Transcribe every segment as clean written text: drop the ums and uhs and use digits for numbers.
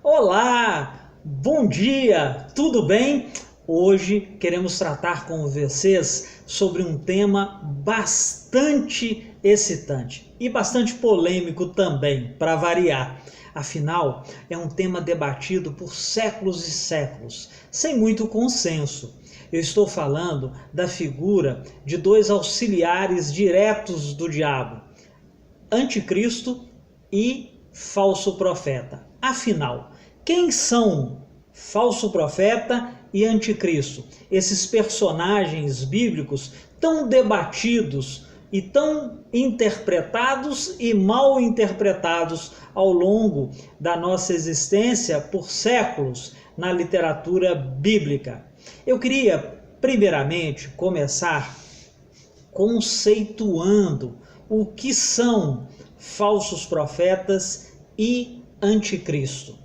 Olá, bom dia, tudo bem? Hoje queremos tratar com vocês sobre um tema bastante excitante e bastante polêmico também, para variar. Afinal, é um tema debatido por séculos e séculos, sem muito consenso. Eu estou falando da figura de dois auxiliares diretos do diabo, Anticristo e falso profeta. Afinal, quem são falso profeta e anticristo? Esses personagens bíblicos tão debatidos e tão interpretados e mal interpretados ao longo da nossa existência por séculos na literatura bíblica. Eu queria, primeiramente, começar conceituando o que são falsos profetas e anticristo.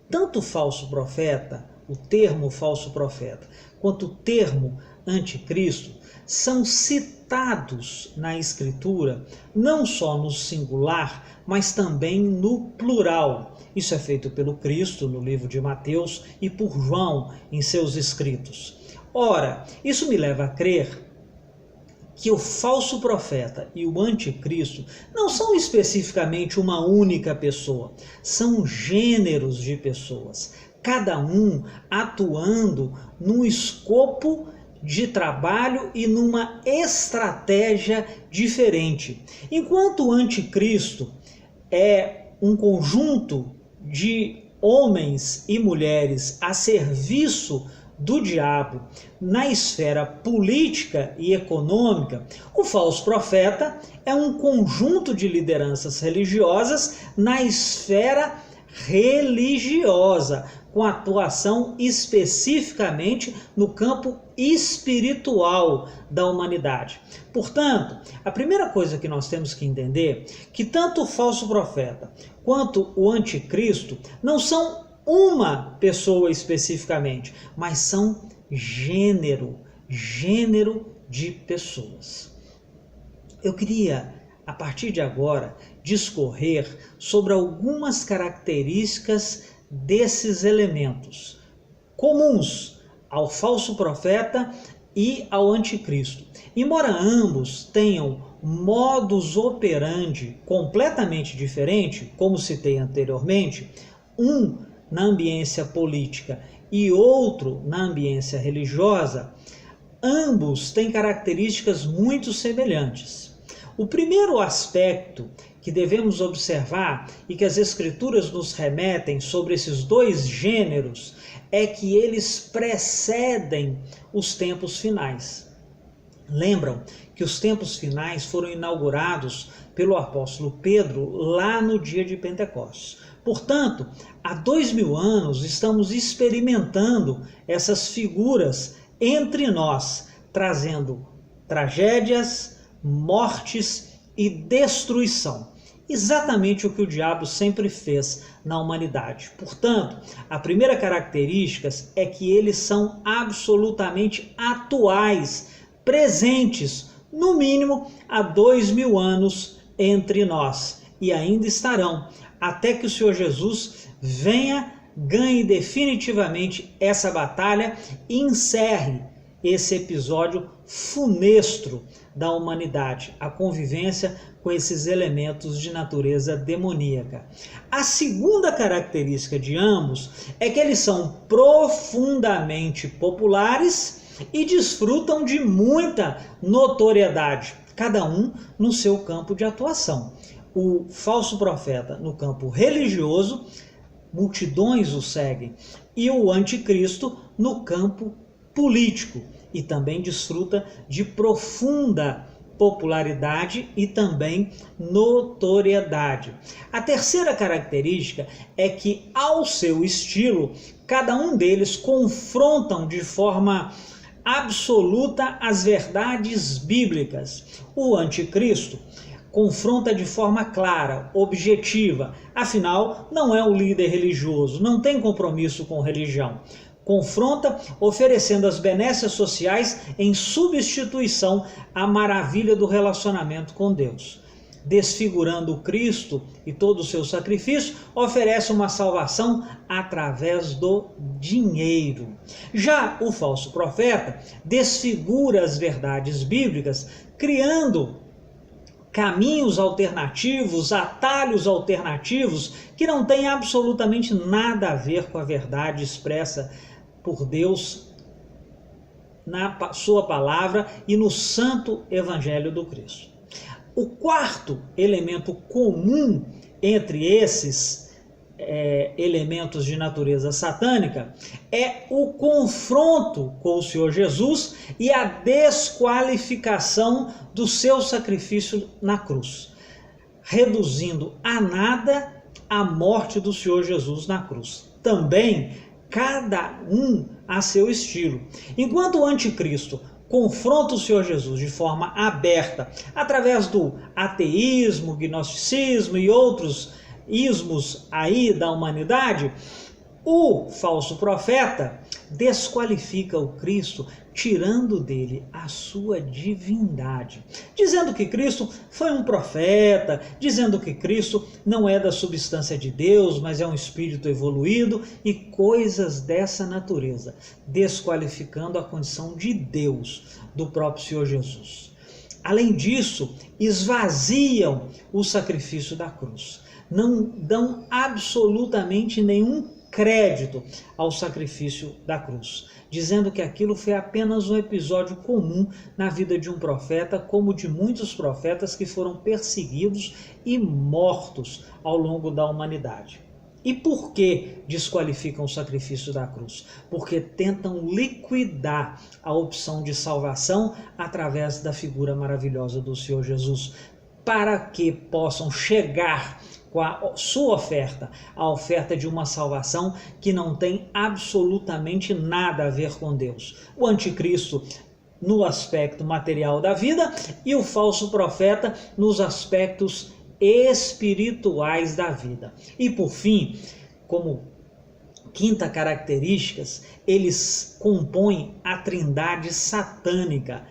Tanto falso profeta, o termo falso profeta, quanto o termo anticristo são citados na Escritura, não só no singular, mas também no plural. Isso é feito pelo Cristo no livro de Mateus e por João em seus escritos. Ora, isso me leva a crer que o falso profeta e o anticristo não são especificamente uma única pessoa, são gêneros de pessoas, cada um atuando num escopo de trabalho e numa estratégia diferente. Enquanto o anticristo é um conjunto de homens e mulheres a serviço do diabo na esfera política e econômica, o falso profeta é um conjunto de lideranças religiosas na esfera religiosa, com atuação especificamente no campo espiritual da humanidade. Portanto, a primeira coisa que nós temos que entender é que tanto o falso profeta quanto o anticristo não são uma pessoa especificamente, mas são gênero de pessoas. Eu queria, a partir de agora, discorrer sobre algumas características desses elementos comuns ao falso profeta e ao anticristo. Embora ambos tenham modus operandi completamente diferente, como citei anteriormente, um na ambiência política e outro na ambiência religiosa, ambos têm características muito semelhantes. O primeiro aspecto que devemos observar e que as Escrituras nos remetem sobre esses dois gêneros é que eles precedem os tempos finais. Lembram que os tempos finais foram inaugurados pelo apóstolo Pedro lá no dia de Pentecostes. Portanto, há 2000 anos estamos experimentando essas figuras entre nós, trazendo tragédias, mortes e destruição. Exatamente o que o diabo sempre fez na humanidade. Portanto, a primeira característica é que eles são absolutamente atuais, presentes, no mínimo há 2000 anos entre nós, e ainda estarão, até que o Senhor Jesus venha, ganhe definitivamente essa batalha e encerre esse episódio funesto da humanidade, a convivência com esses elementos de natureza demoníaca. A segunda característica de ambos é que eles são profundamente populares e desfrutam de muita notoriedade, cada um no seu campo de atuação. O falso profeta no campo religioso, multidões o seguem, e o anticristo no campo político, e também desfruta de profunda popularidade e também notoriedade. A terceira característica é que, ao seu estilo, cada um deles confrontam de forma absoluta as verdades bíblicas. O anticristo confronta de forma clara, objetiva, afinal não é um líder religioso, não tem compromisso com religião. Confronta oferecendo as benesses sociais em substituição à maravilha do relacionamento com Deus. desfigurando o Cristo e todo o seu sacrifício, oferece uma salvação através do dinheiro. Já o falso profeta desfigura as verdades bíblicas, criando caminhos alternativos, atalhos alternativos, que não têm absolutamente nada a ver com a verdade expressa por Deus na sua palavra e no santo evangelho do Cristo. O quarto elemento comum entre esses elementos de natureza satânica é o confronto com o Senhor Jesus e a desqualificação do seu sacrifício na cruz, reduzindo a nada a morte do Senhor Jesus na cruz. Também cada um a seu estilo. Enquanto o anticristo confronta o Senhor Jesus de forma aberta, através do ateísmo, gnosticismo e outros ismos aí da humanidade, o falso profeta desqualifica o Cristo, tirando dele a sua divindade, dizendo que Cristo foi um profeta, dizendo que Cristo não é da substância de Deus, mas é um espírito evoluído e coisas dessa natureza, desqualificando a condição de Deus do próprio Senhor Jesus. Além disso, esvaziam o sacrifício da cruz, não dão absolutamente nenhum crédito ao sacrifício da cruz, dizendo que aquilo foi apenas um episódio comum na vida de um profeta, como de muitos profetas que foram perseguidos e mortos ao longo da humanidade. E por que desqualificam o sacrifício da cruz? Porque tentam liquidar a opção de salvação através da figura maravilhosa do Senhor Jesus, para que possam chegar com a sua oferta, a oferta de uma salvação que não tem absolutamente nada a ver com Deus. O anticristo no aspecto material da vida e o falso profeta nos aspectos espirituais da vida. E por fim, como quinta característica, eles compõem a trindade satânica.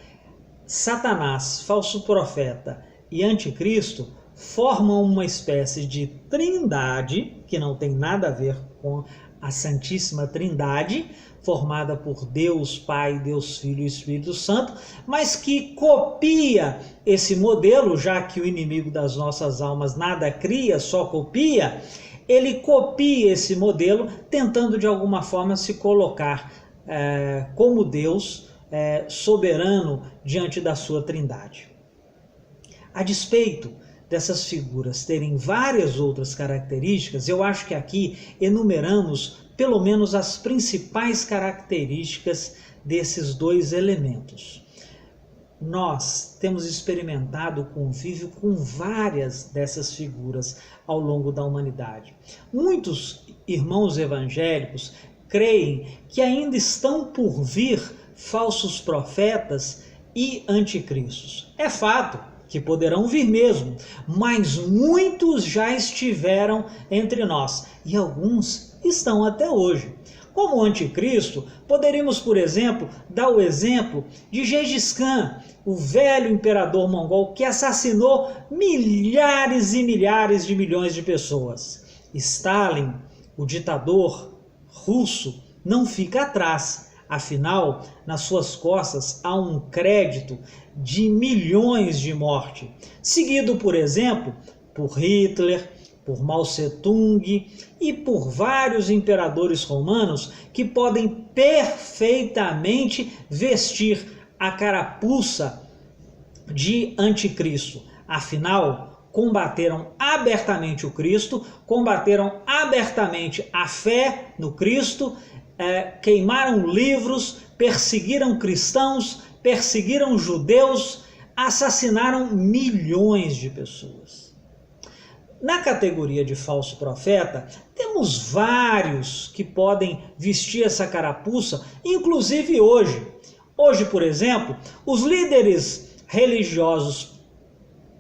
Satanás, falso profeta e anticristo formam uma espécie de trindade, que não tem nada a ver com a Santíssima Trindade, formada por Deus Pai, Deus Filho e Espírito Santo, mas que copia esse modelo, já que o inimigo das nossas almas nada cria, só copia, ele copia esse modelo, tentando de alguma forma se colocar como Deus soberano diante da sua Trindade. A despeito dessas figuras terem várias outras características, eu acho que aqui enumeramos pelo menos as principais características desses dois elementos. Nós temos experimentado o convívio com várias dessas figuras ao longo da humanidade. Muitos irmãos evangélicos creem que ainda estão por vir falsos profetas e anticristos. É fato que poderão vir mesmo, mas muitos já estiveram entre nós e alguns estão até hoje. Como anticristo, poderíamos, por exemplo, dar o exemplo de Gengis Khan, o velho imperador mongol que assassinou milhares e milhares de milhões de pessoas. Stalin, o ditador russo, não fica atrás. Afinal, nas suas costas há um crédito de milhões de mortes, seguido, por exemplo, por Hitler, por Mao Tse-tung e por vários imperadores romanos que podem perfeitamente vestir a carapuça de anticristo. Afinal, combateram abertamente o Cristo, combateram abertamente a fé no Cristo, queimaram livros, perseguiram cristãos, perseguiram judeus, assassinaram milhões de pessoas. Na categoria de falso profeta, temos vários que podem vestir essa carapuça, inclusive hoje. Hoje, por exemplo, os líderes religiosos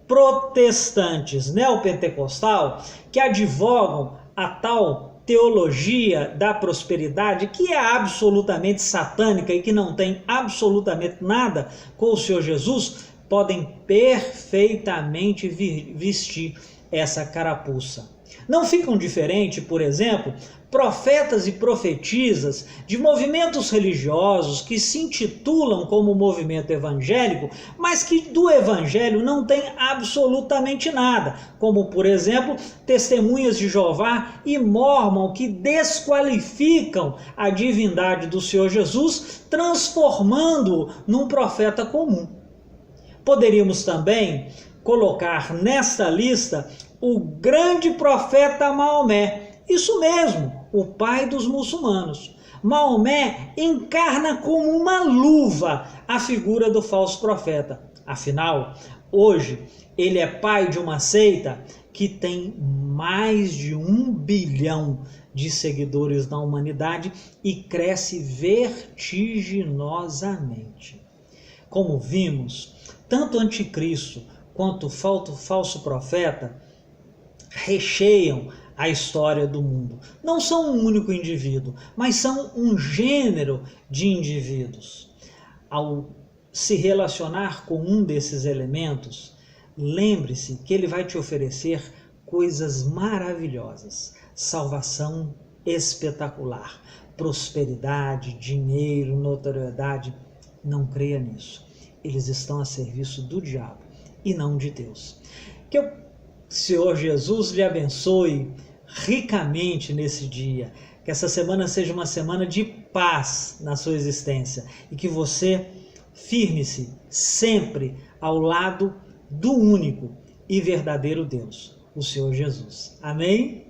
protestantes neopentecostal que advogam a tal teologia da prosperidade, que é absolutamente satânica e que não tem absolutamente nada com o Senhor Jesus, podem perfeitamente vestir essa carapuça. Não ficam diferentes, por exemplo, profetas e profetisas de movimentos religiosos que se intitulam como movimento evangélico, mas que do evangelho não tem absolutamente nada, como, por exemplo, testemunhas de Jeová e Mórmon, que desqualificam a divindade do Senhor Jesus, transformando-o num profeta comum. Poderíamos também colocar nesta lista o grande profeta Maomé, isso mesmo, o pai dos muçulmanos. Maomé encarna como uma luva a figura do falso profeta. Afinal, hoje ele é pai de uma seita que tem mais de 1 bilhão de seguidores na humanidade e cresce vertiginosamente. Como vimos, tanto o anticristo quanto o falso profeta recheiam a história do mundo. Não são um único indivíduo, mas são um gênero de indivíduos. Ao se relacionar com um desses elementos, lembre-se que ele vai te oferecer coisas maravilhosas, salvação espetacular, prosperidade, dinheiro, notoriedade. Não creia nisso. Eles estão a serviço do diabo e não de Deus. Que o Senhor Jesus lhe abençoe ricamente nesse dia. Que essa semana seja uma semana de paz na sua existência e que você firme-se sempre ao lado do único e verdadeiro Deus, o Senhor Jesus. Amém?